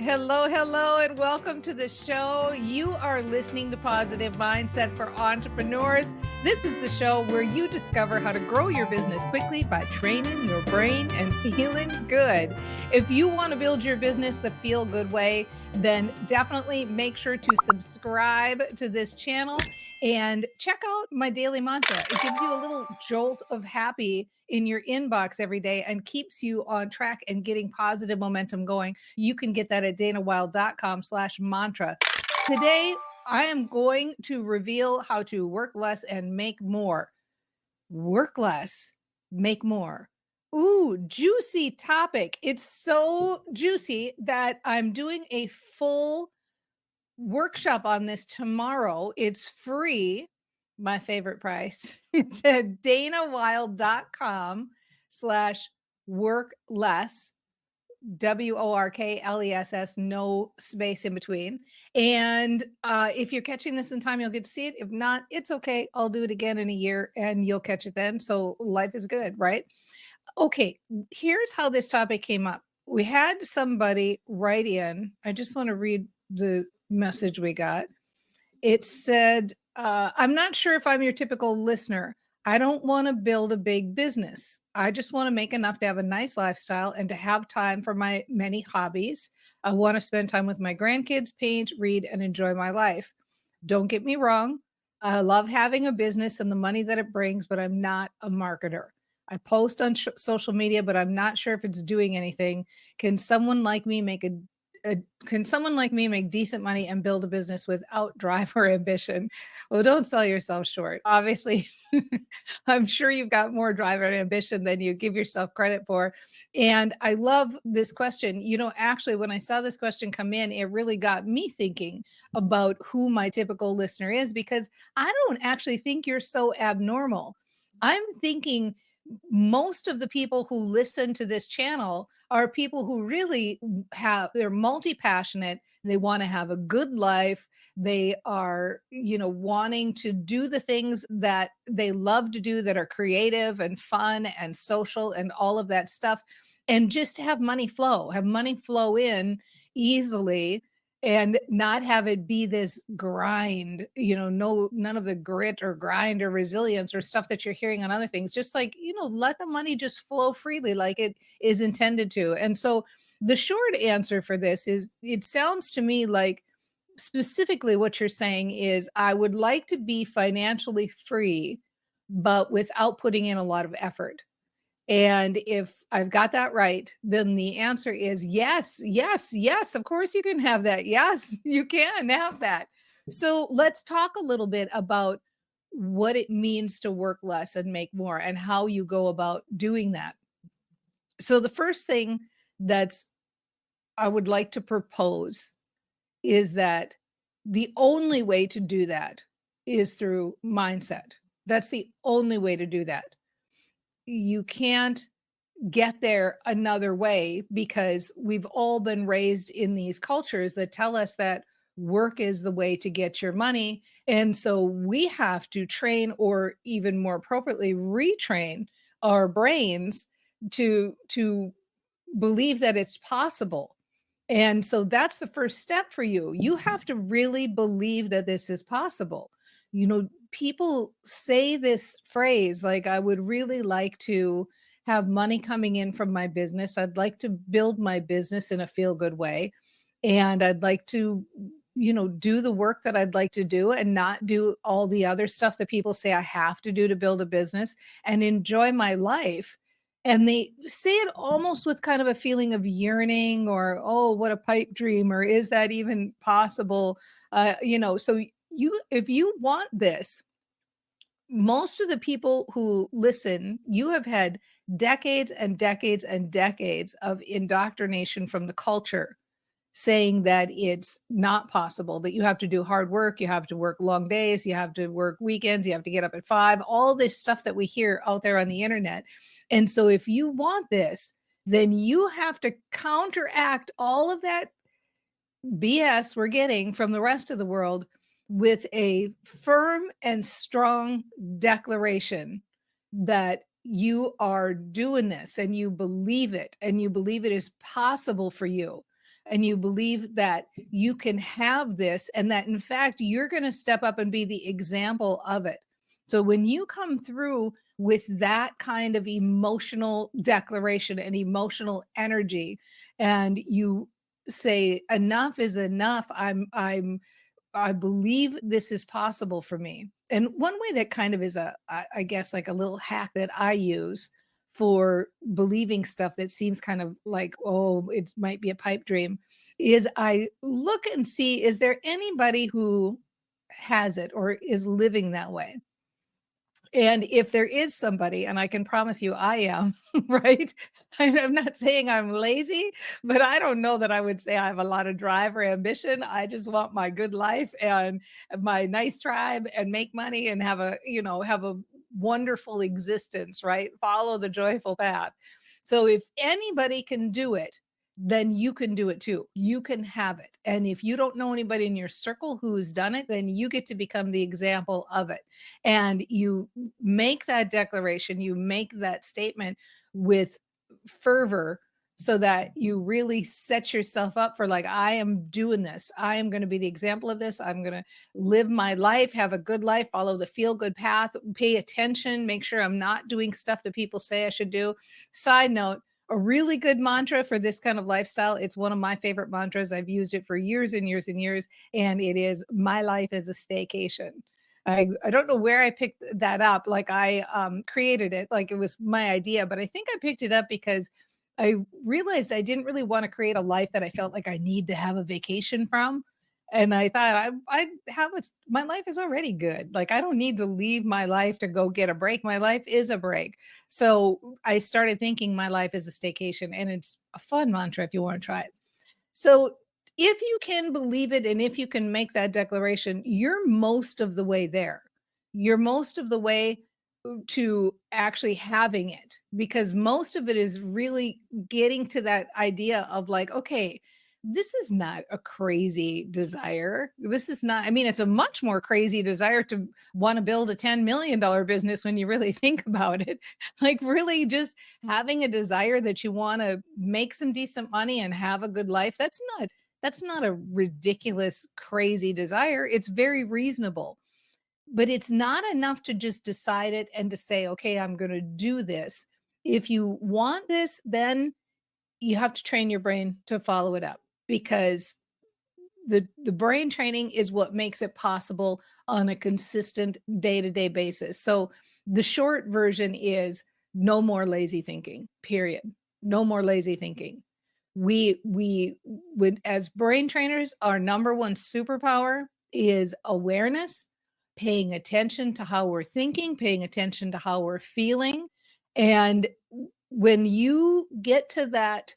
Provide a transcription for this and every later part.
Hello, hello, and welcome to the show. You are listening to Positive Mindset for Entrepreneurs. This is the show where you discover how to grow your business quickly by training your brain and feeling good. If you want to build your business the feel good way, then definitely make sure to subscribe to this channel and check out my daily mantra. It gives you a little jolt of happy in your inbox every day and keeps you on track and getting positive momentum going. You can get that at danawilde.com/mantra. Today, I am going to reveal how to work less and make more. Work less, make more. Ooh, juicy topic. It's so juicy that I'm doing a full workshop on this tomorrow. It's free. My favorite price. It's at danawilde.com/work less. WORKLESS, no space in between. And if you're catching this in time, you'll get to see it. If not, it's okay. I'll do it again in a year and you'll catch it then. So life is good, right? Okay, here's how this topic came up. We had somebody write in. I just want to read the message we got. It said, I'm not sure if I'm your typical listener. I don't want to build a big business. I just want to make enough to have a nice lifestyle and to have time for my many hobbies. I want to spend time with my grandkids, paint, read, and enjoy my life. Don't get me wrong. I love having a business and the money that it brings, but I'm not a marketer. I post on social media, but I'm not sure if it's doing anything. Can someone like me make decent money and build a business without drive or ambition? Well, don't sell yourself short. Obviously, I'm sure you've got more drive and ambition than you give yourself credit for. And I love this question. Actually, when I saw this question come in, it really got me thinking about who my typical listener is, because I don't actually think you're so abnormal. I'm thinking most of the people who listen to this channel are people who really they're multi-passionate. They want to have a good life. They are, wanting to do the things that they love to do that are creative and fun and social and all of that stuff. And just have money flow in easily and not have it be this grind, none of the grit or grind or resilience or stuff that you're hearing on other things. Just like, let the money just flow freely like it is intended to. And so the short answer for this is, it sounds to me like specifically what you're saying is, I would like to be financially free, but without putting in a lot of effort. And if I've got that right, then the answer is yes, yes, yes. Of course you can have that. Yes, you can have that. So let's talk a little bit about what it means to work less and make more and how you go about doing that. So the first thing I would like to propose is that the only way to do that is through mindset. That's the only way to do that. You can't get there another way, because we've all been raised in these cultures that tell us that work is the way to get your money. And so we have to train, or even more appropriately, retrain our brains to believe that it's possible. And so that's the first step for you. You have to really believe that this is possible. People say this phrase, like, I would really like to have money coming in from my business. I'd like to build my business in a feel-good way. And I'd like to, do the work that I'd like to do and not do all the other stuff that people say I have to do to build a business, and enjoy my life. And they say it almost with kind of a feeling of yearning, or, oh, what a pipe dream, or is that even possible? So if you want this, most of the people who listen, you have had decades and decades and decades of indoctrination from the culture saying that it's not possible, that you have to do hard work, you have to work long days, you have to work weekends, you have to get up at 5, all this stuff that we hear out there on the internet. And so if you want this, then you have to counteract all of that BS we're getting from the rest of the world with a firm and strong declaration that you are doing this and you believe it, and you believe it is possible for you. and you believe that you can have this and that in fact you're going to step up and be the example of it. So when you come through with that kind of emotional declaration and emotional energy, and you say enough is enough, I believe this is possible for me. And one way that kind of is I guess like a little hack that I use for believing stuff that seems kind of like, oh, it might be a pipe dream, is I look and see, is there anybody who has it or is living that way? And if there is somebody, and I can promise you I am, right? I'm not saying I'm lazy, but I don't know that I would say I have a lot of drive or ambition. I just want my good life and my nice tribe and make money and have have a wonderful existence, right? Follow the joyful path. So if anybody can do it, then you can do it too. You can have it. And if you don't know anybody in your circle who's done it, then you get to become the example of it. And you make that declaration, you make that statement with fervor so that you really set yourself up for like, I am doing this. I am going to be the example of this. I'm going to live my life, have a good life, follow the feel good path, pay attention, make sure I'm not doing stuff that people say I should do. Side note, a really good mantra for this kind of lifestyle. It's one of my favorite mantras. I've used it for years and years and years, and it is my life is a staycation. I don't know where I picked that up. Like I created it, like it was my idea, but I think I picked it up because I realized I didn't really want to create a life that I felt like I need to have a vacation from. And I thought I have my life is already good. Like I don't need to leave my life to go get a break. My life is a break. So I started thinking my life is a staycation, and it's a fun mantra if you want to try it. So if you can believe it and if you can make that declaration, you're most of the way there. You're most of the way to actually having it, because most of it is really getting to that idea of like, okay, this is not a crazy desire. This is not, I mean, it's a much more crazy desire to want to build a $10 million business when you really think about it. Like, really, just having a desire that you want to make some decent money and have a good life. That's not a ridiculous, crazy desire. It's very reasonable, but it's not enough to just decide it and to say, okay, I'm going to do this. If you want this, then you have to train your brain to follow it up, because the brain training is what makes it possible on a consistent day-to-day basis. So the short version is no more lazy thinking, period. No more lazy thinking. We would, as brain trainers, our number one superpower is awareness, paying attention to how we're thinking, paying attention to how we're feeling. And when you get to that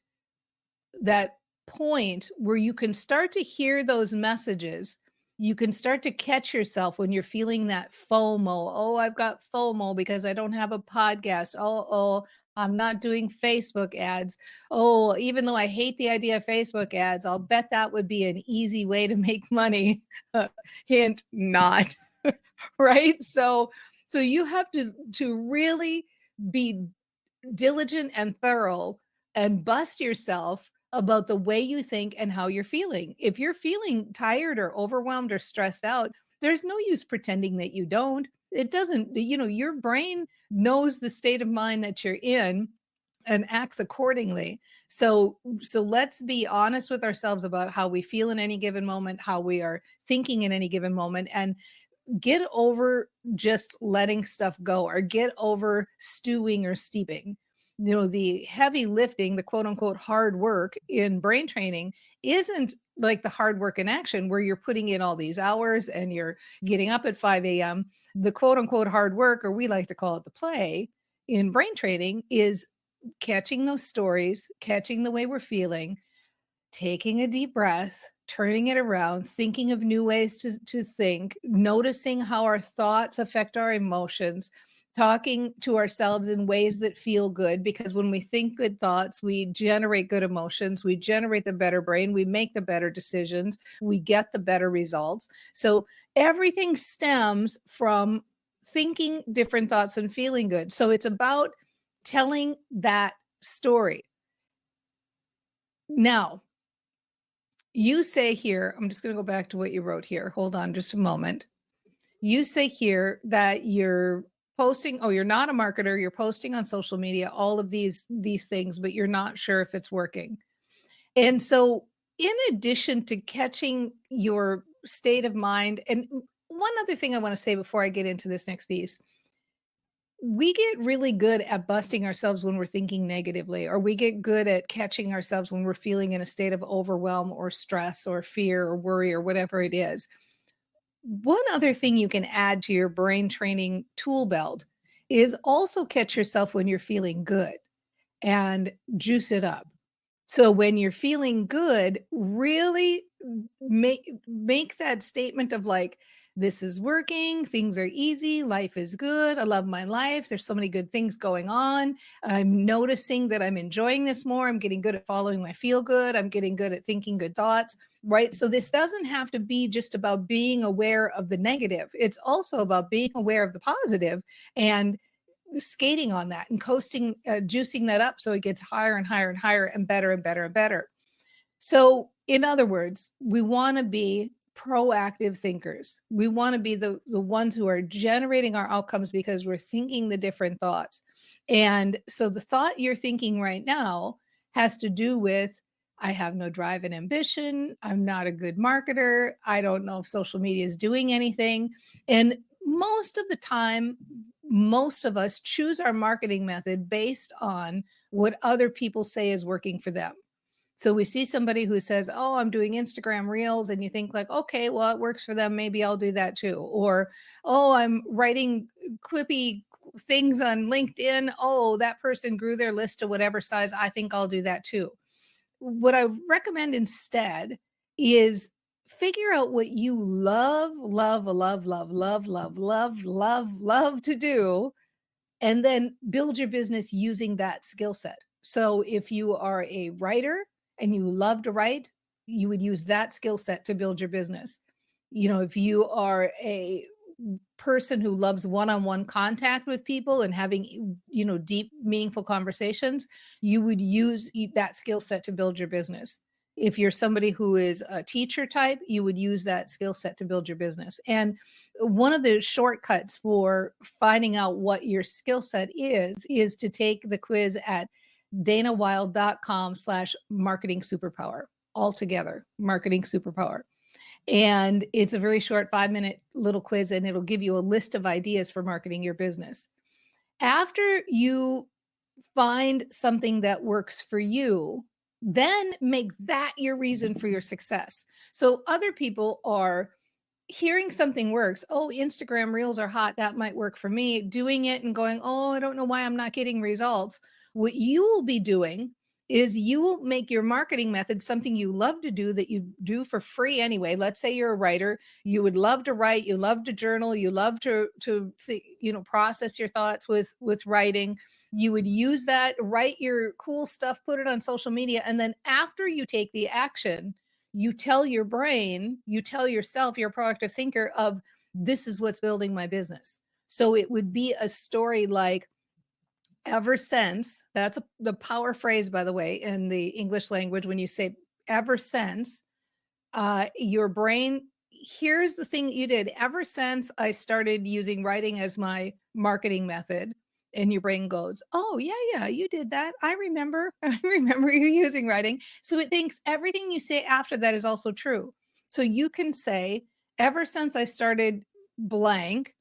point where you can start to hear those messages, you can start to catch yourself when you're feeling that FOMO. Oh, I've got FOMO because I don't have a podcast. Oh, I'm not doing Facebook ads. Oh, even though I hate the idea of Facebook ads, I'll bet that would be an easy way to make money. Hint, not. Right? So you have to really be diligent and thorough and bust yourself about the way you think and how you're feeling. If you're feeling tired or overwhelmed or stressed out, there's no use pretending that you don't. It doesn't, your brain knows the state of mind that you're in and acts accordingly. So let's be honest with ourselves about how we feel in any given moment, how we are thinking in any given moment, and get over just letting stuff go, or get over stewing or steeping. The heavy lifting, the quote unquote hard work in brain training isn't like the hard work in action where you're putting in all these hours and you're getting up at 5 a.m. The quote unquote hard work, or we like to call it the play in brain training, is catching those stories, catching the way we're feeling, taking a deep breath, turning it around, thinking of new ways to think, noticing how our thoughts affect our emotions, talking to ourselves in ways that feel good, because when we think good thoughts, we generate good emotions, we generate the better brain, we make the better decisions, we get the better results. So everything stems from thinking different thoughts and feeling good. So it's about telling that story. Now, You say here, I'm just going to go back to what you wrote here. Hold on just a moment. You say here that you're posting, oh, you're not a marketer, you're posting on social media, all of these things, but you're not sure if it's working. And so in addition to catching your state of mind, and one other thing I want to say before I get into this next piece, we get really good at busting ourselves when we're thinking negatively, or we get good at catching ourselves when we're feeling in a state of overwhelm or stress or fear or worry or whatever it is. One other thing you can add to your brain training tool belt is also catch yourself when you're feeling good and juice it up. So when you're feeling good, really make that statement of like, this is working, things are easy, life is good, I love my life, there's so many good things going on. I'm noticing that I'm enjoying this more. I'm getting good at following my feel good. I'm getting good at thinking good thoughts, right? So this doesn't have to be just about being aware of the negative. It's also about being aware of the positive and skating on that and coasting, juicing that up so it gets higher and higher and higher and better and better and better. So, in other words, we want to be proactive thinkers. We want to be the ones who are generating our outcomes because we're thinking the different thoughts. And so the thought you're thinking right now has to do with I have no drive and ambition. I'm not a good marketer. I don't know if social media is doing anything. And most of the time, most of us choose our marketing method based on what other people say is working for them. So we see somebody who says, "Oh, I'm doing Instagram Reels," and you think like, "Okay, well, it works for them. Maybe I'll do that too." Or, "Oh, I'm writing quippy things on LinkedIn. Oh, that person grew their list to whatever size. I think I'll do that too." What I recommend instead is figure out what you love, love, love, love, love, love, love, love, love to do, and then build your business using that skill set. So if you are a writer and you love to write, you would use that skill set to build your business. If you are a person who loves one-on-one contact with people and having, deep, meaningful conversations, you would use that skill set to build your business. If you're somebody who is a teacher type, you would use that skill set to build your business. And one of the shortcuts for finding out what your skill set is to take the quiz at danawilde.com/marketing superpower, altogether, marketing superpower. And it's a very short 5-minute little quiz, and it'll give you a list of ideas for marketing your business. After you find something that works for you, then make that your reason for your success. So other people are hearing something works. Oh, Instagram Reels are hot. That might work for me. Doing it and going, oh, I don't know why I'm not getting results. What you will be doing is you will make your marketing method something you love to do that you do for free anyway. Let's say you're a writer, you would love to write, you love to journal, you love to process your thoughts with writing. You would use that, write your cool stuff, put it on social media, and then after you take the action, you tell your brain, you tell yourself, you're a proactive thinker of this is what's building my business. So it would be a story like, ever since, that's the power phrase, by the way, in the English language, when you say ever since, your brain, here's the thing that you did. Ever since I started using writing as my marketing method, and your brain goes, oh, yeah, you did that. I remember. I remember you using writing. So it thinks everything you say after that is also true. So you can say, ever since I started blank,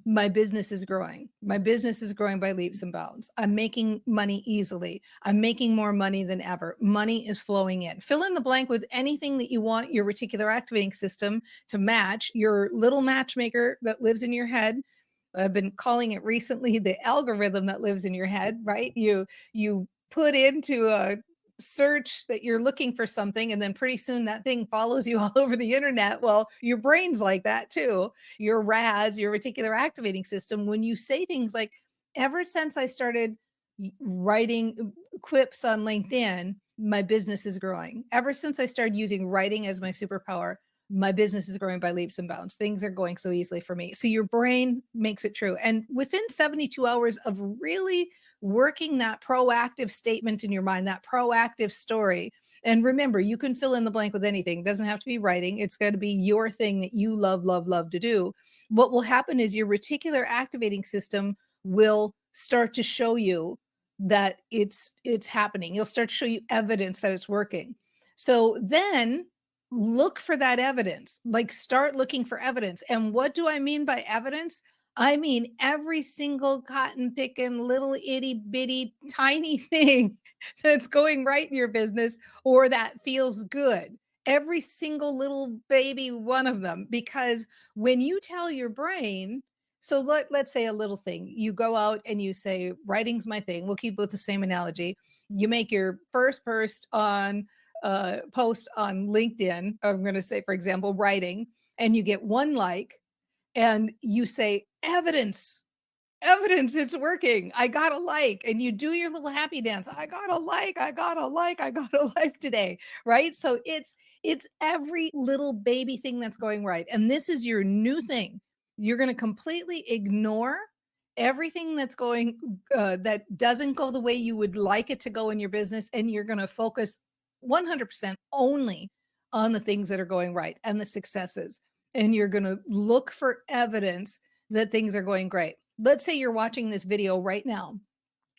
my business is growing. My business is growing by leaps and bounds. I'm making money easily. I'm making more money than ever. Money is flowing in. Fill in the blank with anything that you want your reticular activating system to match, your little matchmaker that lives in your head. I've been calling it recently the algorithm that lives in your head, right? You put into a search that you're looking for something, and then pretty soon that thing follows you all over the internet. Well, your brain's like that too. Your RAS, your reticular activating system, when you say things like, ever since I started writing quips on LinkedIn, my business is growing. Ever since I started using writing as my superpower, my business is growing by leaps and bounds. Things are going so easily for me. So your brain makes it true. And within 72 hours of really working that proactive statement in your mind, that proactive story, And remember, you can fill in the blank with anything. It doesn't have to be writing. It's got to be your thing that you love, love, love to do. What will happen is your reticular activating system will start to show you that it's happening. You'll start to show you evidence that it's working. So then look for that evidence. Like start looking for evidence. And what do I mean by evidence? I mean every single cotton picking little itty bitty tiny thing that's going right in your business or that feels good. Every single little baby one of them. Because when you tell your brain, so let's say a little thing, you go out and you say, writing's my thing. We'll keep with the same analogy. You make your first post on LinkedIn. I'm going to say, for example, writing, and you get one like, and you say, evidence it's working. I got a like, and you do your little happy dance. I got a like, I got a like, I got a like today, right? So it's every little baby thing that's going right. And this is your new thing. You're going to completely ignore everything that's going that doesn't go the way you would like it to go in your business, and you're going to focus 100% only on the things that are going right and the successes. And you're going to look for evidence that things are going great. Let's say you're watching this video right now,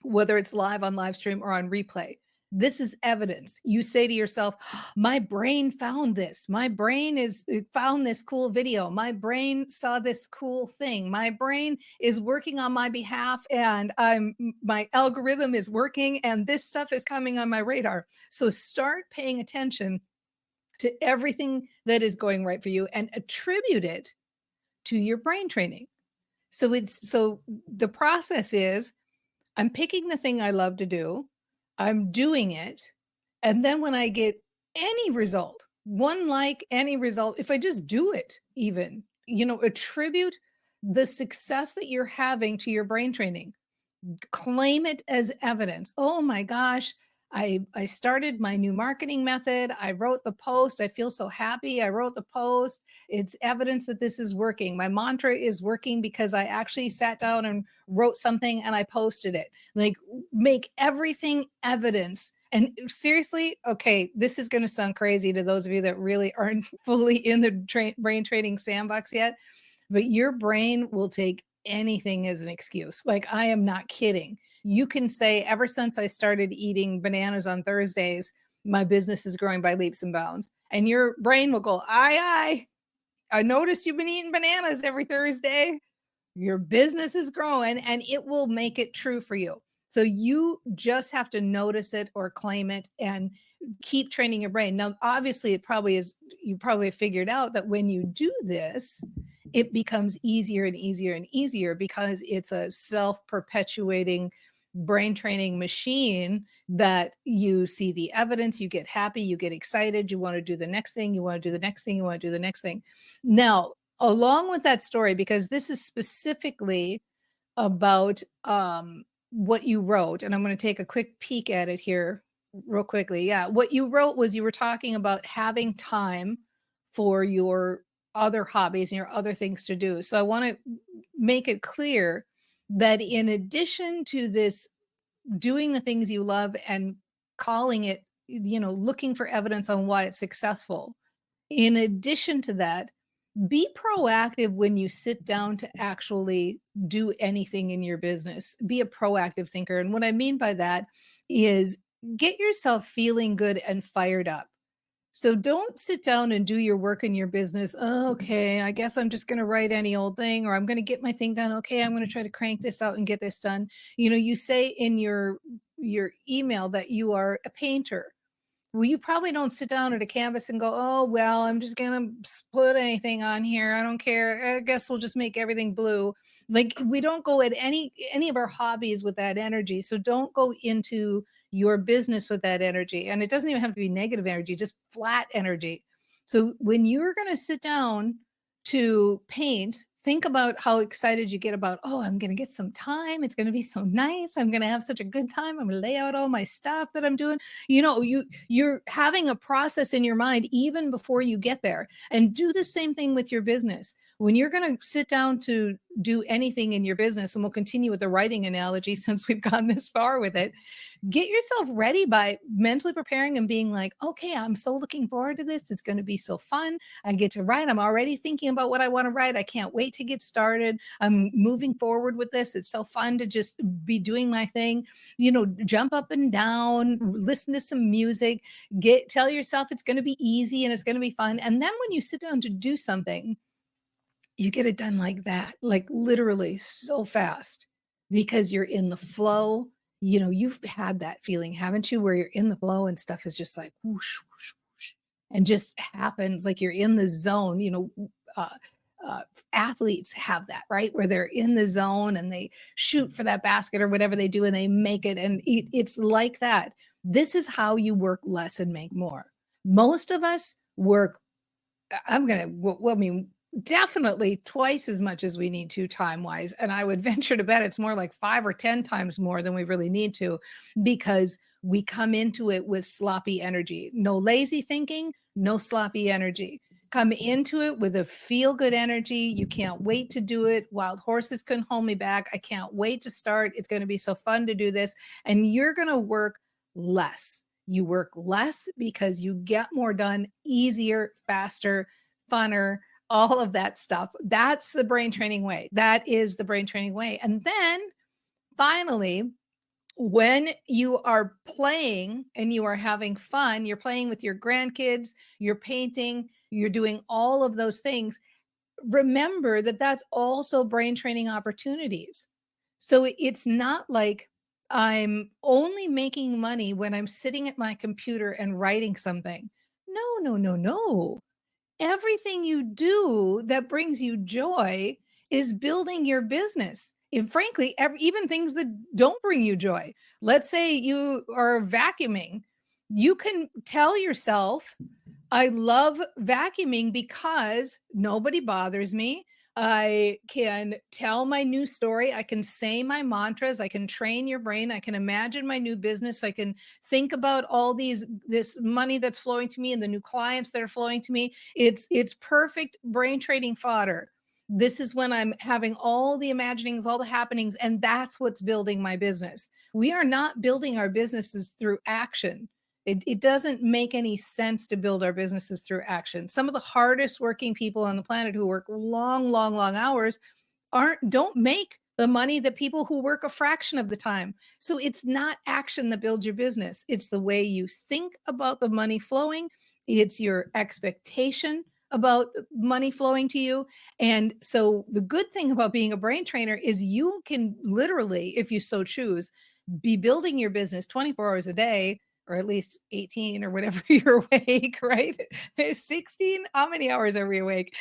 whether it's live on live stream or on replay. This is evidence. You say to yourself, my brain found this. My brain found this cool video. My brain saw this cool thing. My brain is working on my behalf, and my algorithm is working, and this stuff is coming on my radar. So start paying attention to everything that is going right for you and attribute it to your brain training. So the process is, I'm picking the thing I love to do, I'm doing it, and then when I get any result, one like, any result, if I just do it, even, attribute the success that you're having to your brain training. Claim it as evidence. Oh my gosh, I started my new marketing method. I wrote the post. I feel so happy. I wrote the post. It's evidence that this is working. My mantra is working because I actually sat down and wrote something and I posted it. Like, make everything evidence. And seriously, okay, this is going to sound crazy to those of you that really aren't fully in the brain training sandbox yet, but your brain will take anything as an excuse. Like, I am not kidding. You can say, ever since I started eating bananas on Thursdays, my business is growing by leaps and bounds. And your brain will go, I noticed you've been eating bananas every Thursday. Your business is growing, and it will make it true for you. So you just have to notice it or claim it and keep training your brain. Now, obviously, you probably figured out that when you do this, it becomes easier and easier and easier because it's a self-perpetuating brain training machine that you see the evidence, you get happy, you get excited, you want to do the next thing, you want to do the next thing, you want to do the next thing. Now, along with that story, because this is specifically about what you wrote, and I'm going to take a quick peek at it here real quickly. Yeah, what you wrote was you were talking about having time for your other hobbies and your other things to do. So I want to make it clear that in addition to this, doing the things you love and calling it, looking for evidence on why it's successful, in addition to that, be proactive when you sit down to actually do anything in your business. Be a proactive thinker. And what I mean by that is get yourself feeling good and fired up. So don't sit down and do your work in your business. Oh, okay, I guess I'm just going to write any old thing, or I'm going to get my thing done. Okay, I'm going to try to crank this out and get this done. You say in your email that you are a painter. Well, you probably don't sit down at a canvas and go, oh, well, I'm just going to put anything on here. I don't care. I guess we'll just make everything blue. Like, we don't go at any of our hobbies with that energy. So don't go into your business with that energy. And it doesn't even have to be negative energy, just flat energy. So when you're going to sit down to paint, think about how excited you get about, oh, I'm going to get some time. It's going to be so nice. I'm going to have such a good time. I'm going to lay out all my stuff that I'm doing. You're having a process in your mind even before you get there. And do the same thing with your business. When you're going to sit down to do anything in your business, and we'll continue with the writing analogy since we've gone this far with it, get yourself ready by mentally preparing and being like, okay, I'm so looking forward to this. It's going to be so fun. I get to write. I'm already thinking about what I want to write. I can't wait to get started. I'm moving forward with this. It's so fun to just be doing my thing, jump up and down, listen to some music, tell yourself it's going to be easy and it's going to be fun. And then when you sit down to do something, you get it done like that, like literally so fast because you're in the flow. You've had that feeling, haven't you, where you're in the flow and stuff is just like whoosh, whoosh, whoosh, and just happens like you're in the zone. Uh, Athletes have that, right? Where they're in the zone and they shoot for that basket or whatever they do and they make it. And it's like that. This is how you work less and make more. Most of us work, definitely twice as much as we need to time wise. And I would venture to bet it's more like 5 or 10 times more than we really need to, because we come into it with sloppy energy. No lazy thinking, no sloppy energy. Come into it with a feel good energy. You can't wait to do it. Wild horses couldn't hold me back. I can't wait to start. It's going to be so fun to do this. And you're going to work less. You work less because you get more done easier, faster, funner, all of that stuff. That's the brain training way. That is the brain training way. And then finally, when you are playing and you are having fun, you're playing with your grandkids, you're painting, you're doing all of those things. Remember that that's also brain training opportunities. So it's not like I'm only making money when I'm sitting at my computer and writing something. No, no, no, no. Everything you do that brings you joy is building your business. And frankly, even things that don't bring you joy. Let's say you are vacuuming. You can tell yourself, I love vacuuming because nobody bothers me. I can tell my new story. I can say my mantras. I can train your brain. I can imagine my new business. I can think about all this money that's flowing to me and the new clients that are flowing to me. It's perfect brain training fodder. This is when I'm having all the imaginings, all the happenings, and that's what's building my business. We are not building our businesses through action. It doesn't make any sense to build our businesses through action. Some of the hardest working people on the planet who work long, long, long hours don't make the money that people who work a fraction of the time. So it's not action that builds your business. It's the way you think about the money flowing. It's your expectation about money flowing to you. And so the good thing about being a brain trainer is you can literally, if you so choose, be building your business 24 hours a day, or at least 18 or whatever you're awake, right? 16? How many hours are we awake?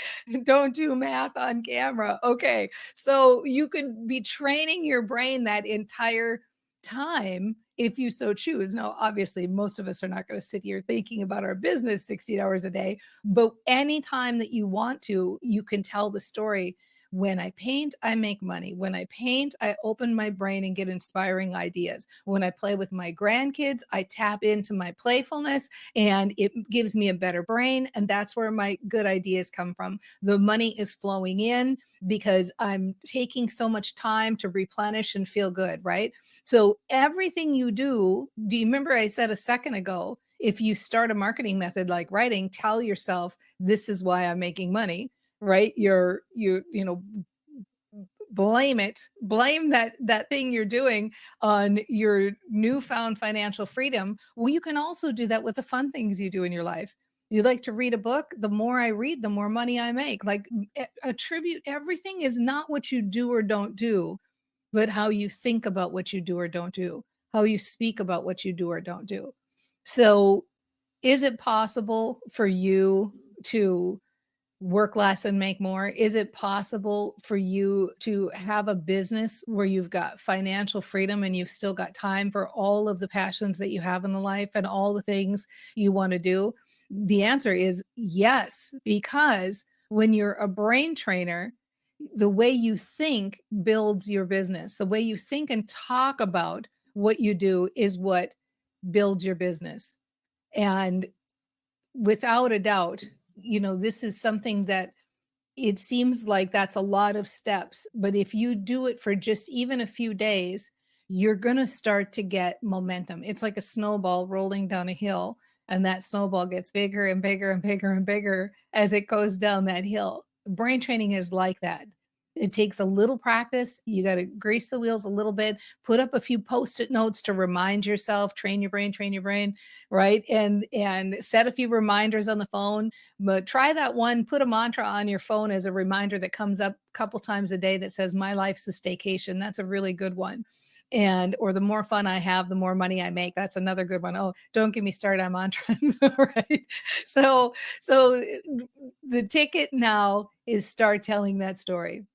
Don't do math on camera. Okay. So you could be training your brain that entire time if you so choose. Now, obviously, most of us are not going to sit here thinking about our business 16 hours a day, but anytime that you want to, you can tell the story. When I paint, I make money. When I paint, I open my brain and get inspiring ideas. When I play with my grandkids, I tap into my playfulness and it gives me a better brain. And that's where my good ideas come from. The money is flowing in because I'm taking so much time to replenish and feel good, right? So everything you do you remember I said a second ago, if you start a marketing method like writing, tell yourself, this is why I'm making money, right? Blame that thing you're doing on your newfound financial freedom. Well, you can also do that with the fun things you do in your life. You like to read a book. The more I read, the more money I make. Like, attribute everything is not what you do or don't do, but how you think about what you do or don't do, how you speak about what you do or don't do. So is it possible for you to work less and make more? Is it possible for you to have a business where you've got financial freedom and you've still got time for all of the passions that you have in the life and all the things you want to do? The answer is yes, because when you're a brain trainer, the way you think builds your business. The way you think and talk about what you do is what builds your business. And without a doubt, this is something that It seems like that's a lot of steps, but if you do it for just even a few days, you're going to start to get momentum. It's like a snowball rolling down a hill, and that snowball gets bigger and bigger and bigger and bigger as it goes down that hill. Brain training is like that. It takes a little practice. You got to grease the wheels a little bit, put up a few post-it notes to remind yourself, train your brain, right? And set a few reminders on the phone, but try that one, put a mantra on your phone as a reminder that comes up a couple times a day that says, "My life's a staycation." That's a really good one. And or the more fun I have, the more money I make. That's another good one. Oh, don't get me started on mantras, right? So the ticket now is start telling that story.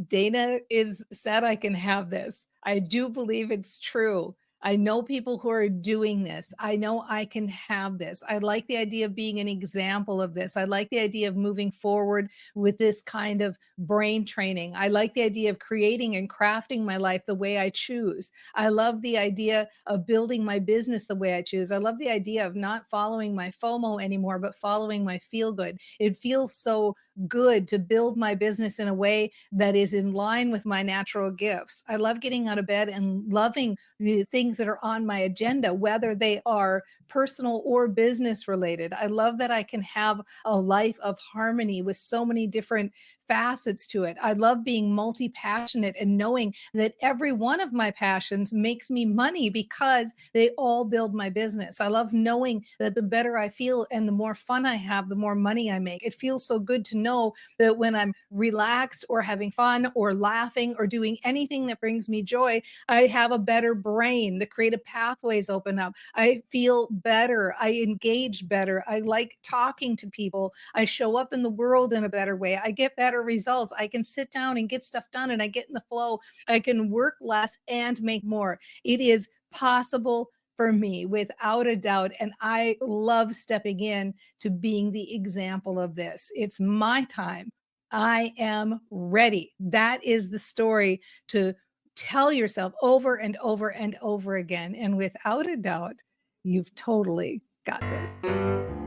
Dana is said I can have this. I do believe it's true. I know people who are doing this. I know I can have this. I like the idea of being an example of this. I like the idea of moving forward with this kind of brain training. I like the idea of creating and crafting my life the way I choose. I love the idea of building my business the way I choose. I love the idea of not following my FOMO anymore, but following my feel good. It feels so good to build my business in a way that is in line with my natural gifts. I love getting out of bed and loving the things that are on my agenda, whether they are personal or business related. I love that I can have a life of harmony with so many different facets to it. I love being multi passionate and knowing that every one of my passions makes me money because they all build my business. I love knowing that the better I feel and the more fun I have, the more money I make. It feels so good to know that when I'm relaxed or having fun or laughing or doing anything that brings me joy, I have a better brain. The creative pathways open up. I feel better. I engage better. I like talking to people. I show up in the world in a better way. I get better results. I can sit down and get stuff done and I get in the flow. I can work less and make more. It is possible for me without a doubt. And I love stepping in to being the example of this. It's my time. I am ready. That is the story to tell yourself over and over and over again. And without a doubt, you've totally got this.